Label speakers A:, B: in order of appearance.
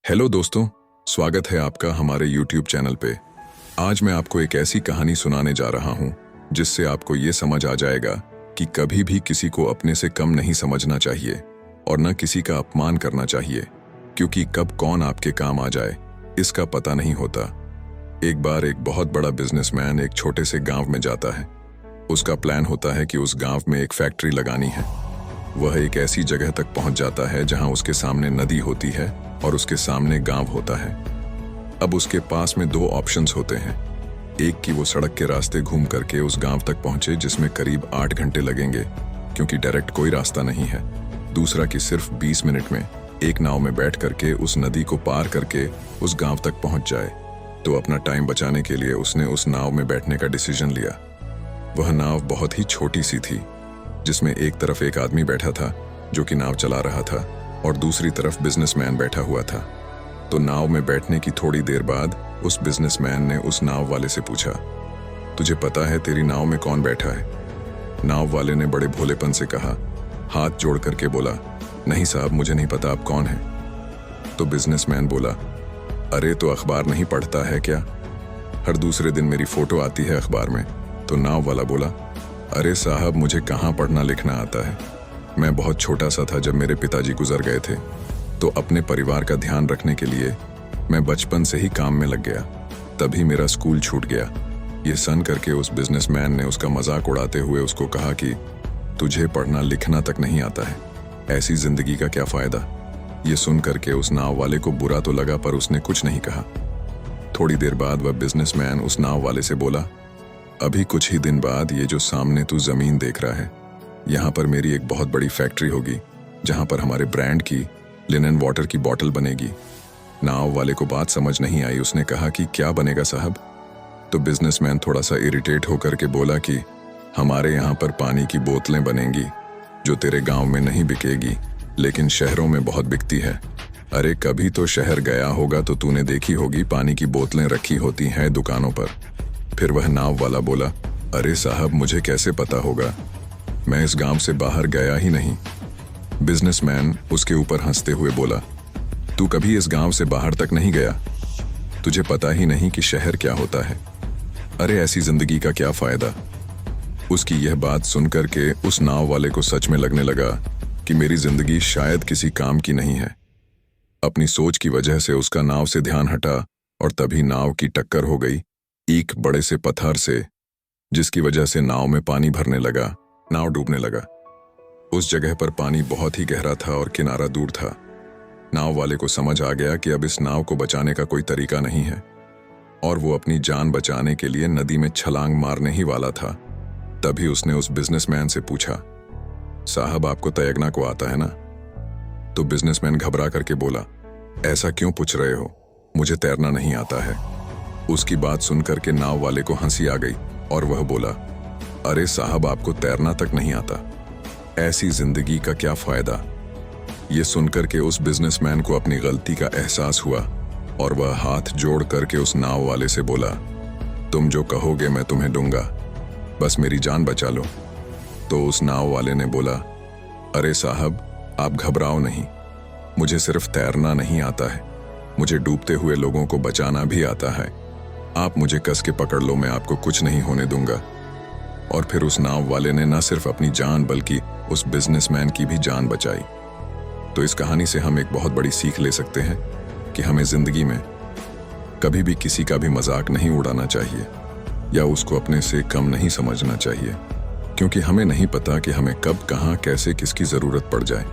A: Hello दोस्तों, स्वागत है आपका हमारे YouTube चैनल पे। आज मैं आपको एक ऐसी कहानी सुनाने जा रहा हूँ जिससे आपको ये समझ आ जाएगा कि कभी भी किसी को अपने से कम नहीं समझना चाहिए और न किसी का अपमान करना चाहिए, क्योंकि कब कौन आपके काम आ जाए इसका पता नहीं होता। एक बार एक बहुत बड़ा बिजनेसमैन एक छोटे से गांव में जाता है। उसका प्लान होता है कि उस गांव में एक फैक्ट्री लगानी है। वह एक ऐसी जगह तक पहुंच जाता है जहां उसके सामने नदी होती है और उसके सामने गांव होता है। अब उसके पास में दो ऑप्शंस होते हैं। एक कि वो सड़क के रास्ते घूम करके उस गांव तक पहुंचे जिसमें करीब 8 घंटे लगेंगे, क्योंकि डायरेक्ट कोई रास्ता नहीं है। दूसरा कि सिर्फ 20 मिनट में एक नाव में बैठ करके उस नदी को पार करके उस गांव तक पहुंच जाए। तो अपना टाइम बचाने के लिए उसने उस नाव में बैठने का डिसीजन लिया। वह नाव बहुत ही छोटी सी थी, जिसमें एक तरफ एक आदमी बैठा था जो कि नाव चला रहा था और दूसरी तरफ बिजनेसमैन बैठा हुआ था। तो नाव में बैठने की थोड़ी देर बाद उस बिजनेसमैन ने उस नाव वाले से पूछा, तुझे पता है तेरी नाव में कौन बैठा है? नाव वाले ने बड़े भोलेपन से कहा, हाथ जोड़ करके बोला, नहीं साहब, मुझे नहीं पता आप कौन हैं। तो बिजनेसमैन बोला, अरे तो अखबार नहीं पढ़ता है क्या? हर दूसरे दिन मेरी फोटो आती है अखबार में। तो नाव वाला बोला, अरे साहब, मुझे कहाँ पढ़ना लिखना आता है। मैं बहुत छोटा सा था जब मेरे पिताजी गुजर गए थे, तो अपने परिवार का ध्यान रखने के लिए मैं बचपन से ही काम में लग गया। तभी मेरा स्कूल छूट गया। ये सन करके उस बिजनेसमैन ने उसका मजाक उड़ाते हुए उसको कहा कि तुझे पढ़ना लिखना तक नहीं आता है, ऐसी जिंदगी का क्या फायदा। ये सुन करके उस नाव वाले को बुरा तो लगा, पर उसने कुछ नहीं कहा। थोड़ी देर बाद वह बिजनेसमैन उस नाव वाले से बोला, अभी कुछ ही दिन बाद ये जो सामने तू जमीन देख रहा है, यहाँ पर मेरी एक बहुत बड़ी फैक्ट्री होगी जहाँ पर हमारे ब्रांड की लिनन वाटर की बॉटल बनेगी। नाव वाले को बात समझ नहीं आई। उसने कहा कि क्या बनेगा साहब? तो बिजनेसमैन थोड़ा सा इरिटेट होकर के बोला कि हमारे यहाँ पर पानी की बोतलें बनेंगी जो तेरे गांव में नहीं बिकेगी, लेकिन शहरों में बहुत बिकती है। अरे कभी तो शहर गया होगा तो तूने देखी होगी, पानी की बोतलें रखी होती हैं दुकानों पर। फिर वह नाव वाला बोला, अरे साहब, मुझे कैसे पता होगा, मैं इस गांव से बाहर गया ही नहीं। बिजनेसमैन उसके ऊपर हंसते हुए बोला, तू कभी इस गांव से बाहर तक नहीं गया, तुझे पता ही नहीं कि शहर क्या होता है। अरे ऐसी जिंदगी का क्या फायदा। उसकी यह बात सुनकर के उस नाव वाले को सच में लगने लगा कि मेरी जिंदगी शायद किसी काम की नहीं है। अपनी सोच की वजह से उसका नाव से ध्यान हटा और तभी नाव की टक्कर हो गई एक बड़े से पत्थर से, जिसकी वजह से नाव में पानी भरने लगा। नाव डूबने लगा। उस जगह पर पानी बहुत ही गहरा था और किनारा दूर था। नाव वाले को समझ आ गया कि अब इस नाव को बचाने का कोई तरीका नहीं है और वो अपनी जान बचाने के लिए नदी में छलांग मारने ही वाला था। तभी उसने उस बिजनेसमैन से पूछा, साहब, आपको तैरना को आता है ना? तो बिजनेसमैन घबरा करके बोला, ऐसा क्यों पूछ रहे हो, मुझे तैरना नहीं आता है। उसकी बात सुनकर के नाव वाले को हंसी आ गई और वह बोला, अरे साहब, आपको तैरना तक नहीं आता, ऐसी जिंदगी का क्या फायदा। ये सुनकर के उस बिजनेसमैन को अपनी गलती का एहसास हुआ और वह हाथ जोड़ करके उस नाव वाले से बोला, तुम जो कहोगे मैं तुम्हें दूंगा, बस मेरी जान बचा लो। तो उस नाव वाले ने बोला, अरे साहब, आप घबराओ नहीं, मुझे सिर्फ तैरना नहीं आता है, मुझे डूबते हुए लोगों को बचाना भी आता है। आप मुझे कस के पकड़ लो, मैं आपको कुछ नहीं होने दूंगा। और फिर उस नाव वाले ने न सिर्फ अपनी जान बल्कि उस बिजनेसमैन की भी जान बचाई। तो इस कहानी से हम एक बहुत बड़ी सीख ले सकते हैं कि हमें जिंदगी में कभी भी किसी का भी मजाक नहीं उड़ाना चाहिए या उसको अपने से कम नहीं समझना चाहिए, क्योंकि हमें नहीं पता कि हमें कब, कहाँ, कैसे, किसकी जरूरत पड़ जाए।